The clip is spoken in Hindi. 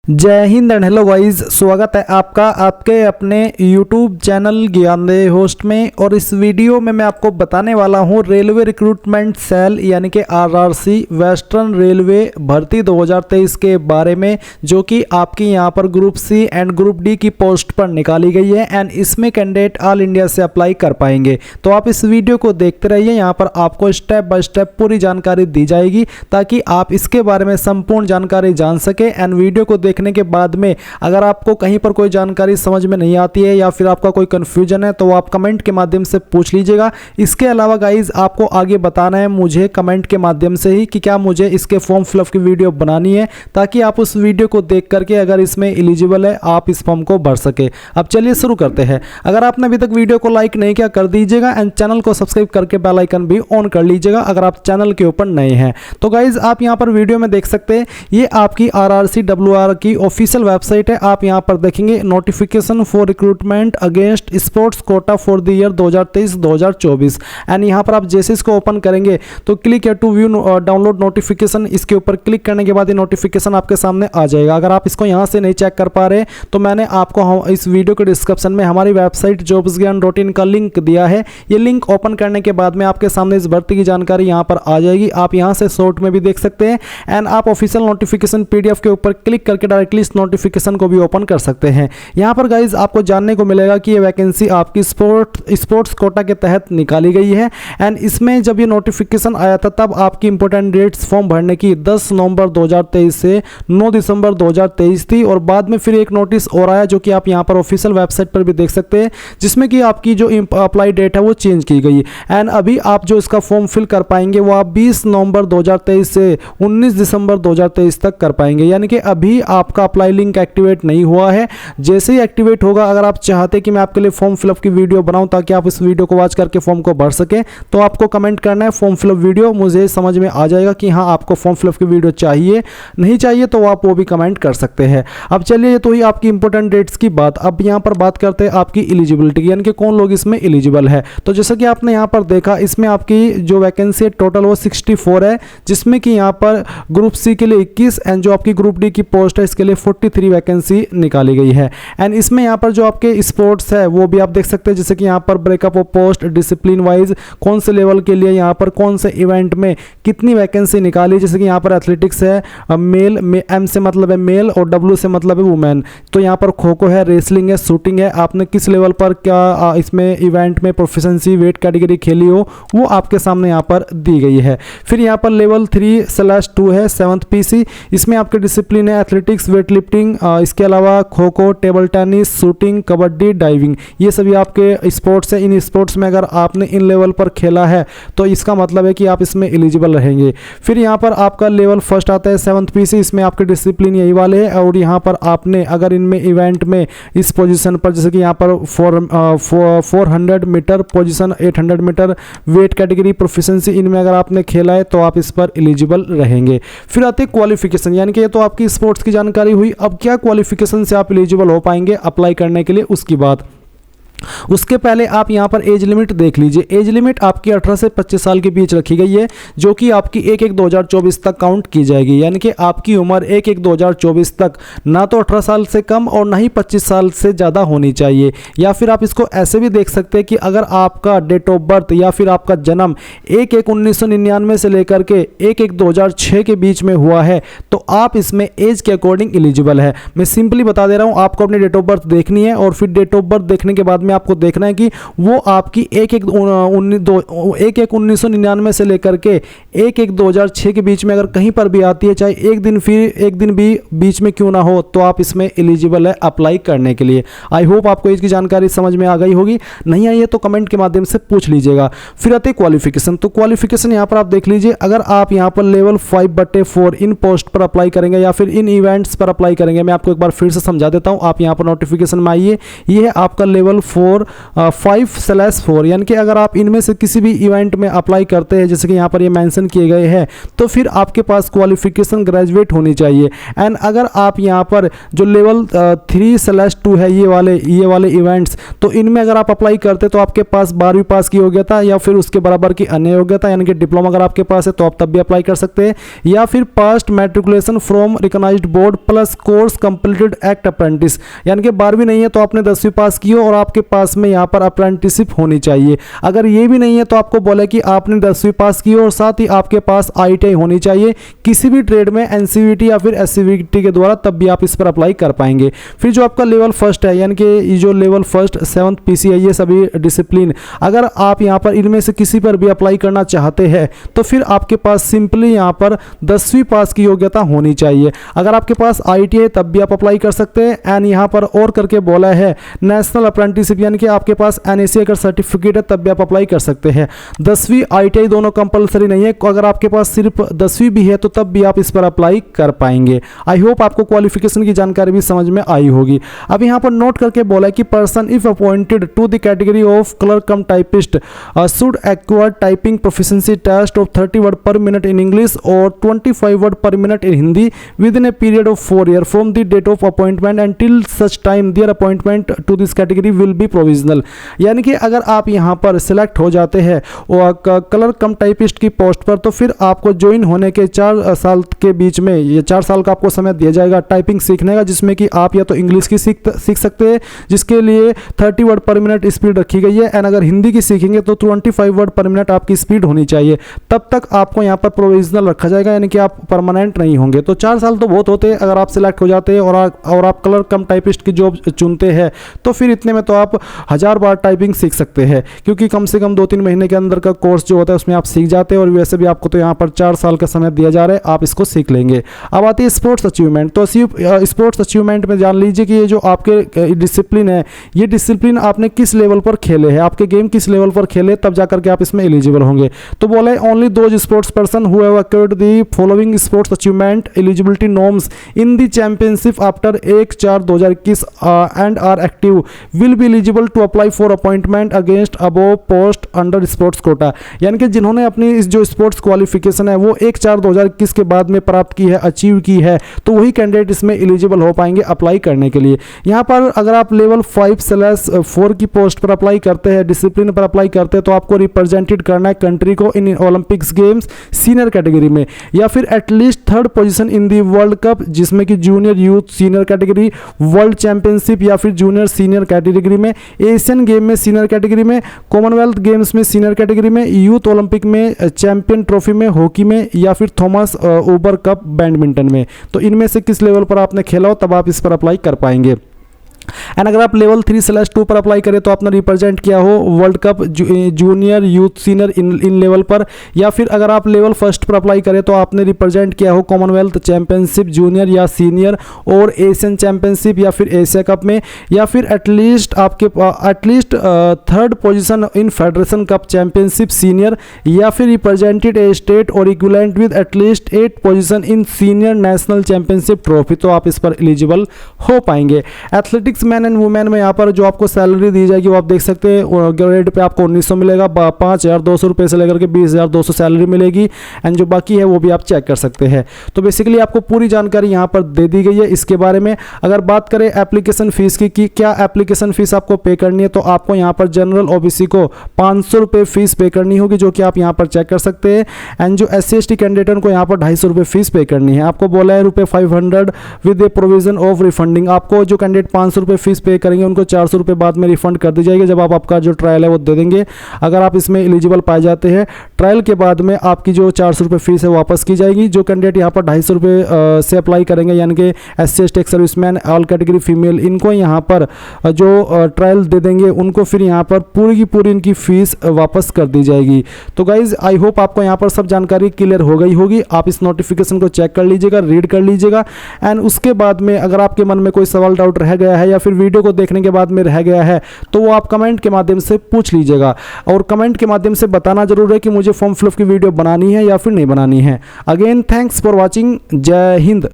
जय हिंद एंड हेलो गाइस, स्वागत है आपका आपके अपने YouTube चैनल ज्ञानदेह होस्ट में। और इस वीडियो में मैं आपको बताने वाला हूं रेलवे रिक्रूटमेंट सेल यानी कि RRC वेस्टर्न रेलवे भर्ती 2023 के बारे में, जो कि आपकी यहां पर group C and group D की पोस्ट पर निकाली गई है एंड इसमें कैंडिडेट ऑल इंडिया से अप्लाई कर पाएंगे। तो आप इस वीडियो को देखते रहिए, यहाँ पर आपको स्टेप बाय स्टेप पूरी जानकारी दी जाएगी ताकि आप इसके बारे में संपूर्ण जानकारी जान सके। एंड वीडियो को देखने के बाद में अगर आपको कहीं पर कोई जानकारी समझ में नहीं आती है या फिर आपका कोई कंफ्यूजन है तो आप कमेंट के माध्यम से पूछ लीजिएगा। इसके अलावा गाइज आपको आगे बताना है मुझे कमेंट के माध्यम से ही कि क्या मुझे इसके फॉर्म फिलअप की वीडियो बनानी है, ताकि आप उस वीडियो को देख करके अगर इसमें एलिजिबल है आप इस फॉर्म को भर सके। अब चलिए शुरू करते हैं। अगर आपने अभी तक वीडियो को लाइक नहीं किया कर दीजिएगा एंड चैनल को सब्सक्राइब करके बेल आइकन भी ऑन कर लीजिएगा अगर आप चैनल के ऊपर नए हैं। तो गाइज आप यहाँ पर वीडियो में देख सकते हैं, ये आपकी RRCWR की ऑफिशियल वेबसाइट है। आप यहां पर देखेंगे notification for recruitment against sports quota for the year 2023-2024 and यहां पर आप जैसे इसको ओपन करेंगे तो click to view download notification, इसके ऊपर क्लिक करने के बाद ये नोटिफिकेशन आपके सामने आ जाएगा। अगर आप इसको यहां से नहीं चेक कर पा रहे तो मैंने आपको इस वीडियो के डिस्क्रिप्शन में हमारी वेबसाइट jobsgyan.in का लिंक दिया है। ये लिंक ओपन करने के बाद में आपके सामने इस भर्ती की जानकारी यहां पर आ जाएगी। आप यहां से शॉर्ट में भी देख सकते हैं एंड आप ऑफिशियल नोटिफिकेशन PDF के ऊपर क्लिक करके डायरेक्टली इस नोटिफिकेशन को भी ओपन कर सकते हैं। यहां पर गाइज आपको जानने को मिलेगा कि ये वैकेंसी आपकी स्पोर्ट्स कोटा के तहत निकाली गई है एंड इसमें जब ये नोटिफिकेशन आया था तब आपकी इंपॉर्टेंट डेट्स फॉर्म भरने की 10 नवंबर 2023 से 9 दिसंबर 2023 थी। और बाद में फिर एक नोटिस और आया जो कि आप यहां पर ऑफिशियल वेबसाइट पर भी देख सकते हैं, जिसमें कि आपकी जो अप्लाई डेट है वो चेंज की गई एंड अभी आप जो इसका फॉर्म फिल कर पाएंगे वो आप 20 नवंबर 2023 से 19 दिसंबर 2023 तक कर पाएंगे। यानी कि अभी आपका अप्लाई लिंक एक्टिवेट नहीं हुआ है। जैसे ही एक्टिवेट होगा, अगर आप चाहते कि मैं आपके लिए फॉर्म फिलअप की वीडियो बनाऊं ताकि आप इस वीडियो को वॉच करके फॉर्म को भर सकें, तो आपको कमेंट करना है फॉर्म फिलअप वीडियो। मुझे समझ में आ जाएगा कि हाँ आपको फॉर्म फिलअप की वीडियो चाहिए, नहीं चाहिए तो आप वो भी कमेंट कर सकते हैं। अब चलिए ये तो ही आपकी इंपॉर्टेंट डेट्स की बात। अब यहाँ पर बात करते हैं आपकी एलिजिबिलिटी, यानी कि कौन लोग इसमें एलिजिबल है। तो जैसा कि आपने यहाँ पर देखा, इसमें आपकी जो वैकेंसी है टोटल वो 64 है, जिसमें कि यहाँ पर ग्रुप C के लिए 21 एंड जो आपकी ग्रुप D की पोस्ट है इसके लिए 43 वैकेंसी निकाली गई है। एंड इसमें यहाँ पर जो आपके स्पोर्ट्स है वो भी आप देख सकते हैं, जैसे कि यहाँ पर breakup of post discipline wise कौन से लेवल के लिए यहाँ पर कौन से इवेंट में कितनी वैकेंसी निकाली। जैसे कि यहाँ पर एथलेटिक्स है, मेल M से मतलब है मेल और W से मतलब है वुमेन। तो यहाँ पर खो खो है, रेसलिंग है, शूटिंग है, आपने किस लेवल पर क्या इसमें इवेंट में प्रोफिशेंसी वेट कैटेगरी खेली हो वो आपके सामने यहाँ पर दी गई है। फिर यहाँ पर लेवल 3/2 है 7th PC, इसमें आपके डिसिप्लिन है एथलेटिक्स, वेट लिफ्टिंग, इसके अलावा kho kho, table tennis, shooting, kabaddi, diving, ये सभी आपके स्पोर्ट्स हैं। इन स्पोर्ट्स में अगर आपने इन लेवल पर खेला है तो इसका मतलब है कि आप इसमें एलिजिबल रहेंगे। फिर यहाँ पर आपका लेवल फर्स्ट आता है 7th PC, इसमें आपके डिसिप्लिन यही वाले हैं। और यहाँ पर आपने अगर इनमें इवेंट में इस पोजीशन पर, जैसे कि यहाँ पर 400 metre position, 800 metre weight category proficiency, इनमें अगर आपने खेला है तो आप इस पर एलिजिबल रहेंगे। फिर आते हैं क्वालिफिकेशन, यानी कि ये तो आपकी स्पोर्ट्स की जानकारी हुई। अब क्या क्वालिफिकेशन से आप एलिजिबल हो पाएंगे अप्लाई करने के लिए, उसकी बात। उसके पहले आप यहां पर एज लिमिट देख लीजिए। एज लिमिट आपकी 18 से 25 साल के बीच रखी गई है, जो कि आपकी 1/1/2024 तक काउंट की जाएगी। यानी कि आपकी उम्र 1/1/2024 तक ना तो 18 साल से कम और ना ही 25 साल से ज़्यादा होनी चाहिए। या फिर आप इसको ऐसे भी देख सकते हैं कि अगर आपका डेट ऑफ बर्थ या फिर आपका जन्म 1/1/1999 से लेकर के 1/1/2006 के बीच में हुआ है तो आप इसमें एज के अकॉर्डिंग एलिजिबल है। मैं सिंपली बता दे रहा हूँ, आपको अपनी डेट ऑफ बर्थ देखनी है और फिर डेट ऑफ बर्थ देखने के बाद में आपको देखना है कि वो आपकी 1/1/1999 से लेकर के 1/1/2006 के बीच में अगर कहीं पर भी आती है, चाहे एक दिन भी बीच में क्यों ना हो, तो आप इसमें एलिजिबल है अप्लाई करने के लिए। आई होप आपको इसकी जानकारी समझ में आ गई होगी, नहीं आई है तो कमेंट के माध्यम से पूछ लीजिएगा। फिर आते क्वालिफिकेशन। तो क्वालिफिकेशन यहाँ पर आप देख लीजिए, अगर आप यहाँ पर लेवल 5/4 इन पोस्ट पर अप्लाई करेंगे या फिर इन इवेंट्स पर अप्लाई करेंगे, मैं आपको एक बार फिर से समझा देता हूँ। आप यहाँ पर नोटिफिकेशन में आइए, ये है आपका लेवल 4 5/4, यानी कि अगर आप इनमें से किसी भी इवेंट में अप्लाई करते हैं, जैसे कि यहाँ पर ये मेंशन किए गए हैं, तो फिर आपके पास क्वालिफिकेशन ग्रेजुएट होनी चाहिए। एंड अगर आप यहाँ पर जो लेवल 3/2 है, ये वाले इवेंट्स, तो इनमें अगर आप अप्लाई करते तो आपके पास 12वीं पास की योग्यता या फिर उसके बराबर की अन्य योग्यता यानी कि डिप्लोमा अगर आपके पास है तो आप तब भी अप्लाई कर सकते हैं, या फिर passed matriculation from recognised board plus course completed act apprentice, यानी कि 12वीं नहीं है तो आपने 10वीं पास की हो और आपके पास में यहाँ पर अप्रेंटिसशिप होनी चाहिए। अगर ये भी नहीं है तो आपको बोले कि आपने 10वीं पास की हो और साथ ही आपके पास ITI होनी चाहिए किसी भी ट्रेड में, NCVT या फिर SCVT के द्वारा, तब भी आप इस पर अप्लाई कर पाएंगे। फिर जो आपका लेवल फर्स्ट है, यानी कि जो लेवल फर्स्ट 7th PC है, ये सभी डिसिप्लिन अगर आप यहाँ पर इनमें से किसी पर भी अप्लाई करना चाहते हैं तो फिर आपके पास सिंपली यहाँ पर 10वीं पास की योग्यता होनी चाहिए। अगर आपके पास ITI है तब भी आप अप्लाई कर सकते हैं। एंड यहाँ पर और करके बोला है नेशनल अप्रेंटिसशिप, यानी कि आपके पास NAC अगर सर्टिफिकेट है तब भी आप अप्लाई कर सकते हैं। 10वीं ITI दोनों कंपलसरी नहीं है, अगर आपके पास सिर्फ 10वीं भी है तो तब भी आप इस पर अप्लाई कर पाएंगे। आई होप आपको क्वालिफिकेशन की जानकारी भी समझ में आई होगी। अब यहाँ पर नोट करके बोला है कि person if appointed to the category of clerk cum typist should acquire typing proficiency test of 30 word per minute in English और 25 word per minute in Hindi within a period of 4 year from the date of appointment and till such time their appointment to this category will be provisional. यानी कि अगर आप यहाँ पर सिलेक्ट हो जाते हैं क्लर्क कम टाइपिस्ट की पोस्ट पर, तो फिर आपको ज्वाइन होने के 4 साल के बीच में, ये 4 साल का आपको समय दिया जाएगा टाइपिंग सीखने का, जिसमें कि आप या तो इंग्लिश की सीख सकते हैं जिसके लिए 30 वर्ड पर मिनट स्पीड रखी गई है, एंड अगर हिंदी की सीखेंगे तो 25 वर्ड पर मिनट आपकी स्पीड होनी चाहिए। तब तक आपको यहाँ पर प्रोविजनल रखा जाएगा, यानी कि आप परमानेंट नहीं होंगे। तो 4 साल तो बहुत होते हैं अगर आप सिलेक्ट हो जाते हैं और आप क्लर्क कम टाइपिस्ट की जॉब चुनते हैं, तो फिर इतने में तो आप 1000 बार टाइपिंग सीख सकते हैं, क्योंकि कम से कम 2-3 महीने के अंदर का कोर्स जो होता है उसमें आप सीख जाते हैं, और वैसे भी आपको तो यहाँ पर 4 साल का समय दिया जा रहा है, आप इसको सीख लेंगे। अब आती है स्पोर्ट्स अचीवमेंट। तो स्पोर्ट्स अचीवमेंट में जान लीजिए कि ये जो आपके डिसिप्लिन है, ये डिसिप्लिन आपने किस लेवल पर खेले हैं, आपके गेम किस लेवल पर खेले, तब जाकर के आप इसमें एलिजिबल होंगे। तो बोला है only those sports person who have acquired the following sports achievement eligibility norms in the championship after 1/4/2021 and are active will be eligible to apply for appointment against above post under sports quota. यानी कि जिन्होंने अपनी इस जो स्पोर्ट्स क्वालिफिकेशन है वो 1/4/2021 के बाद में प्राप्त की है, अचीव की है, तो वही कैंडिडेट इसमें एलिजिबल हो पाएंगे अप्लाई करने के लिए। यहाँ पर अगर आप लेवल 5/4 की पोस्ट पर अप्लाई करते हैं, डिसिप्लिन पर अप्लाई करते हैं, तो आपको रिप्रेजेंटेड करना है कंट्री को in Olympics games senior category में, या फिर at least 3rd position in the world cup, जिसमें कि junior youth senior category, world championship या फिर जूनियर सीनियर कैटेगरी में, एशियन गेम में सीनियर कैटेगरी में, कॉमनवेल्थ गेम्स में सीनियर कैटेगरी में, यूथ ओलंपिक में, चैंपियन ट्रॉफी में, हॉकी में, या फिर थॉमस ओबर कप बैडमिंटन में। तो इनमें से किस लेवल पर आपने खेला हो तब आप इस पर अप्लाई कर पाएंगे। एंड अगर आप लेवल 3/2 पर अप्लाई करें तो आपने रिप्रेजेंट किया हो world cup, junior youth senior in level पर, या फिर अगर आप लेवल 1 पर अप्लाई करें तो आपने रिप्रेजेंट किया हो कॉमनवेल्थ चैंपियनशिप जूनियर या सीनियर और एशियन चैंपियनशिप या फिर एशिया कप में, या फिर at least 3rd position in federation cup championship senior, या फिर रिप्रेजेंटेड ए स्टेट और equivalent with at least 8 position in senior national championship trophy, तो आप इस पर एलिजिबल हो पाएंगे। एथलेटिक्स मैन एंड वुमेन में यहाँ पर जो आपको सैलरी दी जाएगी वो आप देख सकते हैं, ग्रेड पे आपको 1900 मिलेगा, 5200 रुपये से लेकर के 20200 सैलरी मिलेगी, एंड जो बाकी है वो भी आप चेक कर सकते हैं। तो बेसिकली आपको पूरी जानकारी यहाँ पर दे दी गई है इसके बारे में। अगर बात करें एप्लीकेशन फीस की कि क्या एप्लीकेशन फीस आपको पे करनी है, तो आपको यहाँ पर जनरल OBC को 500 रुपये फीस पे करनी होगी, जो कि आप यहाँ पर चेक कर सकते हैं। एंड जो SC/ST कैंडिडेट को यहाँ पर 250 रुपये फीस पे करनी है। आपको बोला है ₹500 with A provision of refunding. आपको जो कैंडिडेट 500 रुपये फीस पे करेंगे उनको 400 रुपये बाद में रिफंड कर दी जाएगी जब आप आपका जो ट्रायल है वो दे देंगे। अगर आप इसमें एलिजिबल पाए जाते हैं, ट्रायल के बाद में आपकी जो 400 रुपये फीस है वापस की जाएगी। जो कैंडिडेट यहाँ पर 250 रुपये से अप्लाई करेंगे, यानी कि SC/ST ex serviceman, all category female, इनको यहाँ पर जो ट्रायल दे देंगे उनको फिर यहाँ पर पूरी की पूरी इनकी फीस वापस कर दी जाएगी। तो गाइज आई होप आपको यहाँ पर सब जानकारी क्लियर हो गई होगी। आप इस नोटिफिकेशन को चेक कर लीजिएगा, रीड कर लीजिएगा, एंड उसके बाद में अगर आपके मन में कोई सवाल डाउट रह गया है या फिर वीडियो को देखने के बाद में रह गया है तो वो आप कमेंट के माध्यम से पूछ लीजिएगा, और कमेंट के माध्यम से बताना जरूर है कि मुझे फॉर्म फिलअप की वीडियो बनानी है या फिर नहीं बनानी है। Again thanks for watching. जय हिंद।